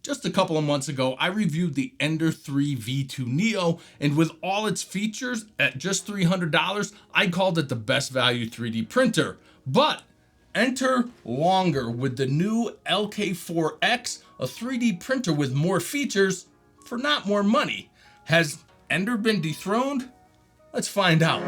Just a couple of months ago, I reviewed the Ender 3 V2 Neo, and with all its features at just $300, I called it the best value 3D printer. But enter Longer with the new LK4X, a 3D printer with more features for not more money. Has Ender been dethroned? Let's find out.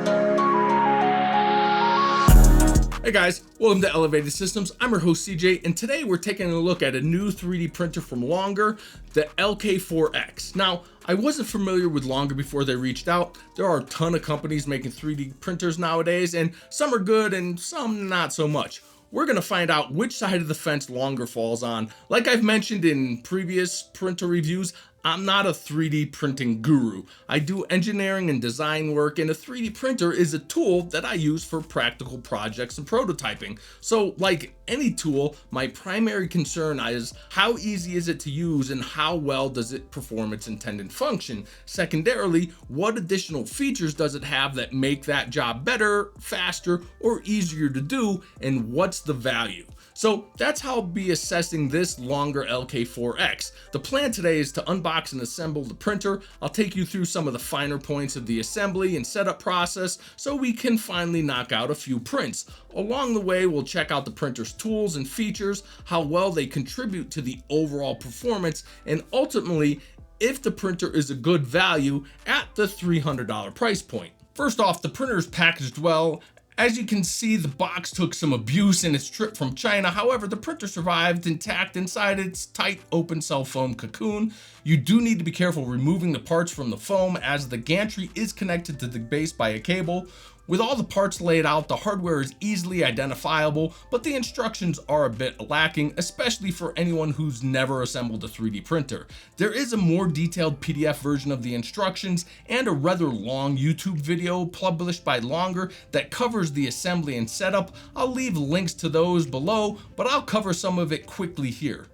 Hey guys, welcome to Elevated Systems. I'm your host CJ, and today we're taking a look at a new 3D printer from Longer, the LK4X. Now, I wasn't familiar with Longer before they reached out. There are a ton of companies making 3D printers nowadays, and some are good and some not so much. We're gonna find out which side of the fence Longer falls on. Like I've mentioned in previous printer reviews, I'm not a 3D printing guru. I do engineering and design work, and a 3D printer is a tool that I use for practical projects and prototyping. So like any tool, my primary concern is how easy is it to use and how well does it perform its intended function? Secondarily, what additional features does it have that make that job better, faster, or easier to do, and what's the value? So that's how I'll be assessing this Longer LK4X. The plan today is to unbox and assemble the printer. I'll take you through some of the finer points of the assembly and setup process so we can finally knock out a few prints. Along the way, we'll check out the printer's tools and features, how well they contribute to the overall performance, and ultimately, if the printer is a good value at the $300 price point. First off, the printer is packaged well. As you can see, the box took some abuse in its trip from China. However, the printer survived intact inside its tight open cell foam cocoon. You do need to be careful removing the parts from the foam, as the gantry is connected to the base by a cable. With all the parts laid out, the hardware is easily identifiable, but the instructions are a bit lacking, especially for anyone who's never assembled a 3D printer. There is a more detailed PDF version of the instructions and a rather long YouTube video published by Longer that covers the assembly and setup. I'll leave links to those below, but I'll cover some of it quickly here.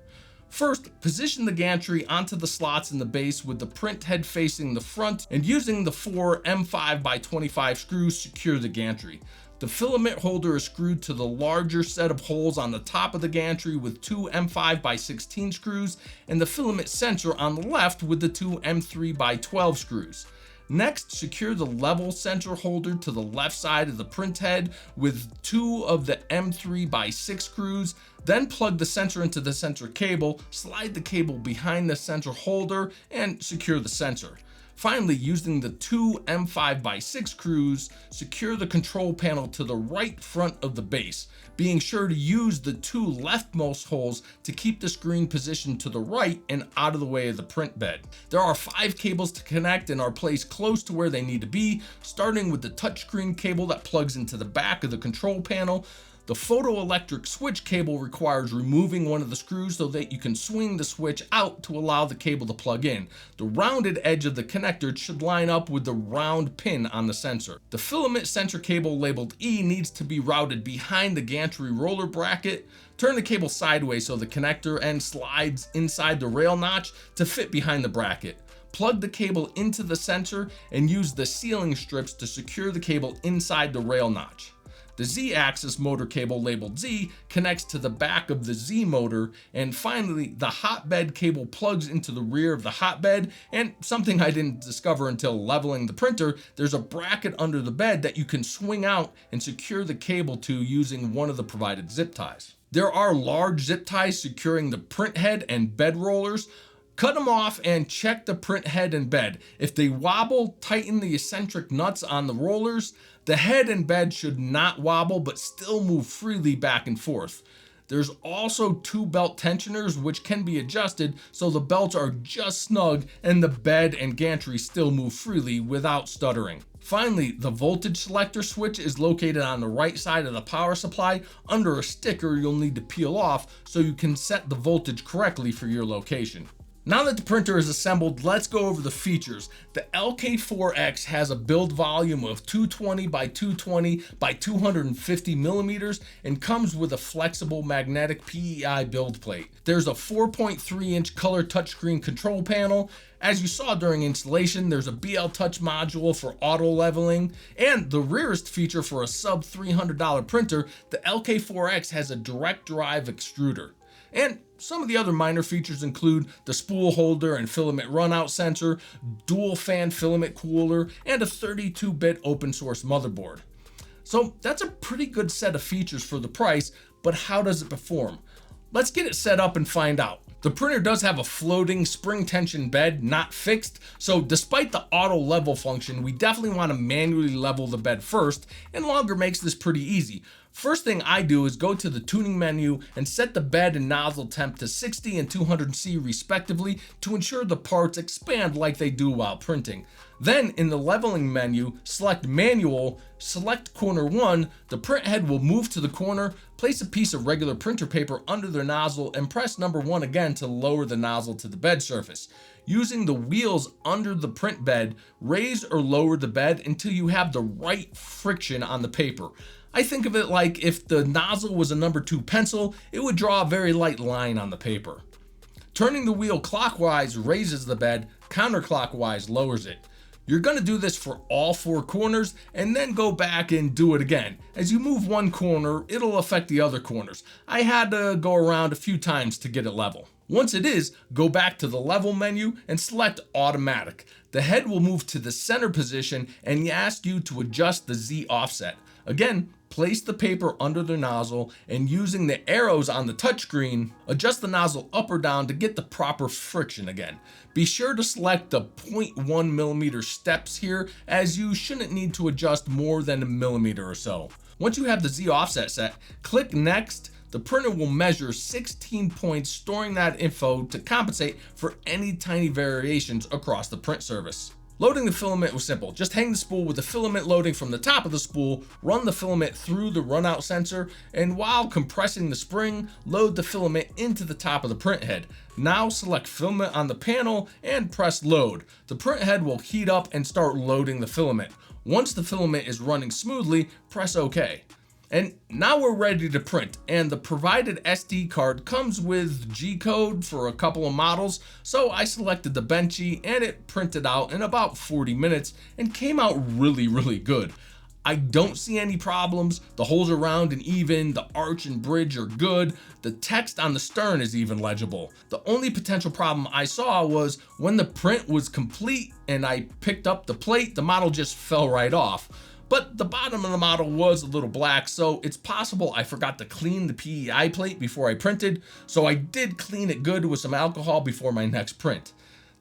First, position the gantry onto the slots in the base with the print head facing the front, and using the 4 M5x25 screws, secure the gantry. The filament holder is screwed to the larger set of holes on the top of the gantry with 2 M5x16 screws, and the filament sensor on the left with the 2 M3x12 screws. Next, secure the level sensor holder to the left side of the print head with 2 of the M3x6 screws. Then plug the sensor into the sensor cable, slide the cable behind the sensor holder, and secure the sensor. Finally, using the 2 M5x6 screws, secure the control panel to the right front of the base, being sure to use the 2 leftmost holes to keep the screen positioned to the right and out of the way of the print bed. There are 5 cables to connect and are placed close to where they need to be, starting with the touchscreen cable that plugs into the back of the control panel. The photoelectric switch cable requires removing one of the screws so that you can swing the switch out to allow the cable to plug in. The rounded edge of the connector should line up with the round pin on the sensor. The filament sensor cable labeled E needs to be routed behind the gantry roller bracket. Turn the cable sideways so the connector end slides inside the rail notch to fit behind the bracket. Plug the cable into the sensor and use the sealing strips to secure the cable inside the rail notch. The Z-axis motor cable labeled Z connects to the back of the Z motor, and finally the hotbed cable plugs into the rear of the hotbed. And something I didn't discover until leveling the printer, there's a bracket under the bed that you can swing out and secure the cable to using one of the provided zip ties. There are large zip ties securing the print head and bed rollers. Cut them off and check the print head and bed. If they wobble, tighten the eccentric nuts on the rollers. The head and bed should not wobble but still move freely back and forth. There's also 2 belt tensioners which can be adjusted so the belts are just snug and the bed and gantry still move freely without stuttering. Finally, the voltage selector switch is located on the right side of the power supply under a sticker you'll need to peel off so you can set the voltage correctly for your location. Now that the printer is assembled, let's go over the features. The LK4X has a build volume of 220 by 220 by 250 millimeters and comes with a flexible magnetic PEI build plate. There's a 4.3-inch color touchscreen control panel. As you saw during installation, there's a BL Touch module for auto leveling, and the rarest feature for a sub $300 printer, the LK4X has a direct drive extruder. And Some of the other minor features include the spool holder and filament runout sensor, dual fan filament cooler, and a 32-bit open source motherboard. So that's a pretty good set of features for the price, but how does it perform? Let's get it set up and find out. The printer does have a floating spring tension bed, not fixed, so despite the auto level function, we definitely want to manually level the bed first, and Longer makes this pretty easy. First thing I do is go to the tuning menu and set the bed and nozzle temp to 60 and 200C respectively to ensure the parts expand like they do while printing. Then in the leveling menu, select manual, select corner 1, the print head will move to the corner, place a piece of regular printer paper under the nozzle and press number 1 again to lower the nozzle to the bed surface. Using the wheels under the print bed, raise or lower the bed until you have the right friction on the paper. I think of it like if the nozzle was a number 2 pencil, it would draw a very light line on the paper. Turning the wheel clockwise raises the bed, counterclockwise lowers it. You're going to do this for all 4 corners and then go back and do it again. As you move one corner, it'll affect the other corners. I had to go around a few times to get it level. Once it is, go back to the level menu and select automatic. The head will move to the center position and ask you to adjust the Z offset. Again, place the paper under the nozzle and using the arrows on the touchscreen, adjust the nozzle up or down to get the proper friction again. Be sure to select the 0.1mm steps here, as you shouldn't need to adjust more than a millimeter or so. Once you have the Z offset set, click next. The printer will measure 16 points, storing that info to compensate for any tiny variations across the print surface. Loading the filament was simple. Just hang the spool with the filament loading from the top of the spool, run the filament through the runout sensor, and while compressing the spring, load the filament into the top of the print head. Now select filament on the panel and press load. The print head will heat up and start loading the filament. Once the filament is running smoothly, press OK. And now we're ready to print, and the provided SD card comes with G-code for a couple of models, so I selected the Benchy and it printed out in about 40 minutes and came out really good. I don't see any problems. The holes are round and even, the arch and bridge are good, the text on the stern is even legible. The only potential problem I saw was when the print was complete and I picked up the plate, the model just fell right off. But the bottom of the model was a little black, so it's possible I forgot to clean the PEI plate before I printed, so I did clean it good with some alcohol before my next print.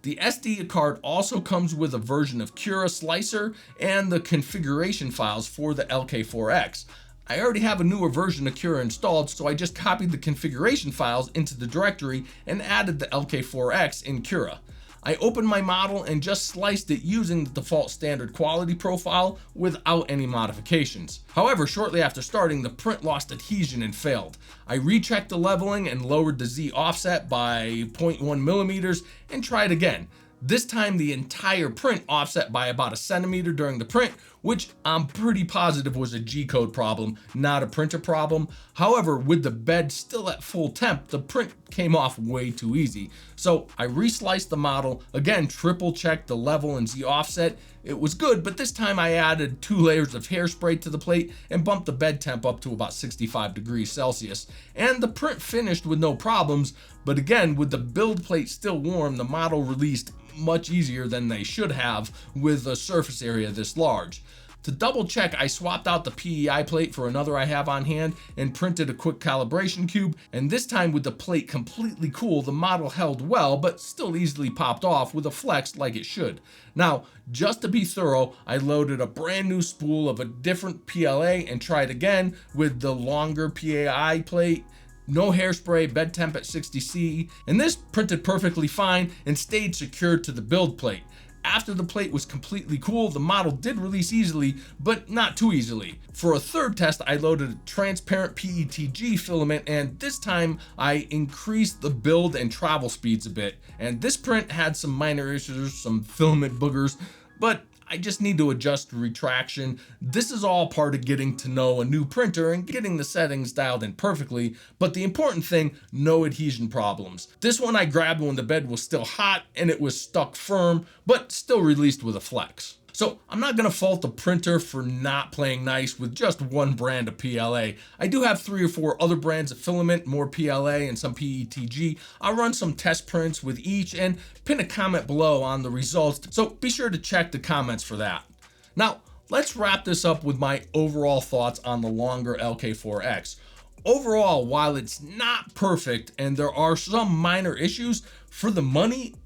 The SD card also comes with a version of Cura Slicer and the configuration files for the LK4X. I already have a newer version of Cura installed, so I just copied the configuration files into the directory and added the LK4X in Cura. I opened my model and just sliced it using the default standard quality profile without any modifications. However, shortly after starting, the print lost adhesion and failed. I rechecked the leveling and lowered the Z offset by 0.1mm and tried again. This time the entire print offset by about a centimeter during the print, which I'm pretty positive was a G-code problem, not a printer problem. However, with the bed still at full temp, the print came off way too easy. So I resliced the model, again triple checked the level and Z offset. It was good, but this time I added 2 layers of hairspray to the plate and bumped the bed temp up to about 65 degrees Celsius. And the print finished with no problems, but again, with the build plate still warm, the model released much easier than they should have with a surface area this large. To double check, I swapped out the PEI plate for another I have on hand and printed a quick calibration cube, and this time with the plate completely cool, the model held well but still easily popped off with a flex like it should. Now, just to be thorough, I loaded a brand new spool of a different PLA and tried again with the longer PEI plate. No hairspray, bed temp at 60C, and this printed perfectly fine and stayed secured to the build plate. After the plate was completely cool, the model did release easily, but not too easily. For a third test, I loaded a transparent PETG filament, and this time I increased the build and travel speeds a bit. And this print had some minor issues, some filament boogers, but I just need to adjust retraction. This is all part of getting to know a new printer and getting the settings dialed in perfectly, but the important thing, no adhesion problems. This one I grabbed when the bed was still hot and it was stuck firm, but still released with a flex. So I'm not going to fault the printer for not playing nice with just one brand of PLA. I do have 3 or 4 other brands of filament, more PLA and some PETG. I'll run some test prints with each and pin a comment below on the results, so be sure to check the comments for that. Now, let's wrap this up with my overall thoughts on the Longer LK4X. Overall, while it's not perfect and there are some minor issues, for the money,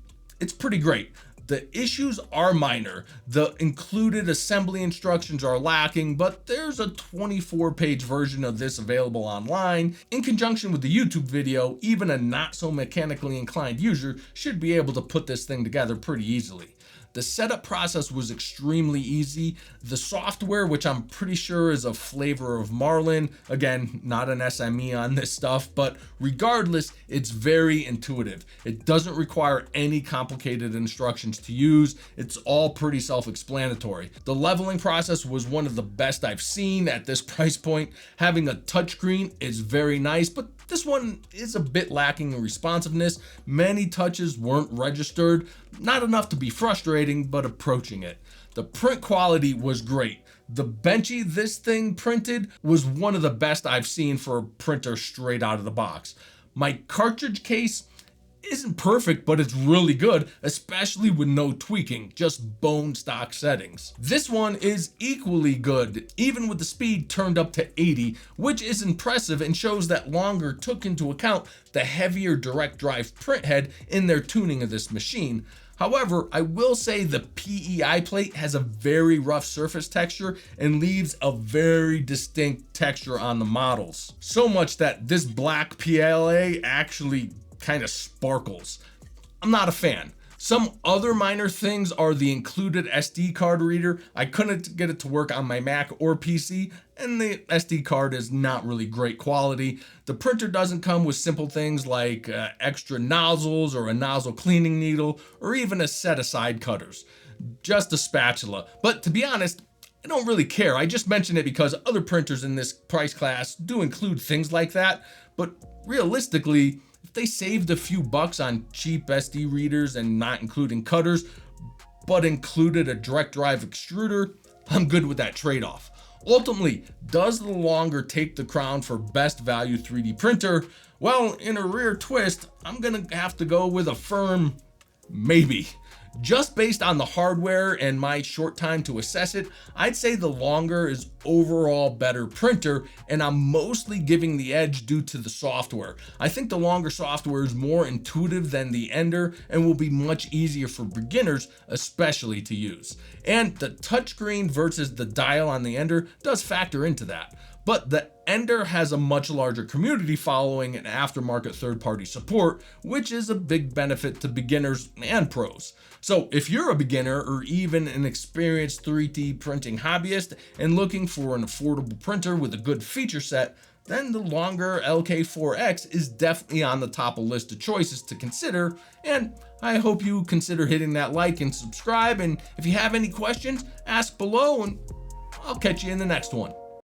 it's pretty great. The issues are minor. The included assembly instructions are lacking, but there's a 24-page version of this available online. In conjunction with the YouTube video, even a not so mechanically inclined user should be able to put this thing together pretty easily. The setup process was extremely easy. The software, which I'm pretty sure is a flavor of Marlin, again, not an SME on this stuff, but regardless, it's very intuitive. It doesn't require any complicated instructions to use. It's all pretty self-explanatory. The leveling process was one of the best I've seen at this price point. Having a touchscreen is very nice, but this one is a bit lacking in responsiveness. Many touches weren't registered, not enough to be frustrating, but approaching it. The print quality was great. The Benchy this thing printed was one of the best I've seen for a printer straight out of the box. My cartridge case isn't perfect, but it's really good, especially with no tweaking, just bone stock settings. This one is equally good, even with the speed turned up to 80, which is impressive and shows that Longer took into account the heavier direct drive print head in their tuning of this machine. However, I will say the PEI plate has a very rough surface texture and leaves a very distinct texture on the models. So much that this black PLA actually kind of sparkles. I'm not a fan. Some other minor things are the included SD card reader. I couldn't get it to work on my Mac or PC, and the SD card is not really great quality. The printer doesn't come with simple things like extra nozzles or a nozzle cleaning needle or even a set of side cutters. Just a spatula. But to be honest, I don't really care. I just mention it because other printers in this price class do include things like that, but realistically, if they saved a few bucks on cheap SD readers and not including cutters, but included a direct drive extruder, I'm good with that trade-off. Ultimately, does the Longer take the crown for best value 3D printer? Well, in a rare twist, I'm gonna have to go with a firm maybe. Just based on the hardware and my short time to assess it, I'd say the Longer is overall better printer, and I'm mostly giving the edge due to the software. I think the Longer software is more intuitive than the Ender and will be much easier for beginners, especially to use. And the touchscreen versus the dial on the Ender does factor into that. But the Ender has a much larger community following and aftermarket third-party support, which is a big benefit to beginners and pros. So if you're a beginner or even an experienced 3D printing hobbyist and looking for an affordable printer with a good feature set, then the Longer LK4X is definitely on the top of list of choices to consider, and I hope you consider hitting that like and subscribe, and if you have any questions, ask below and I'll catch you in the next one.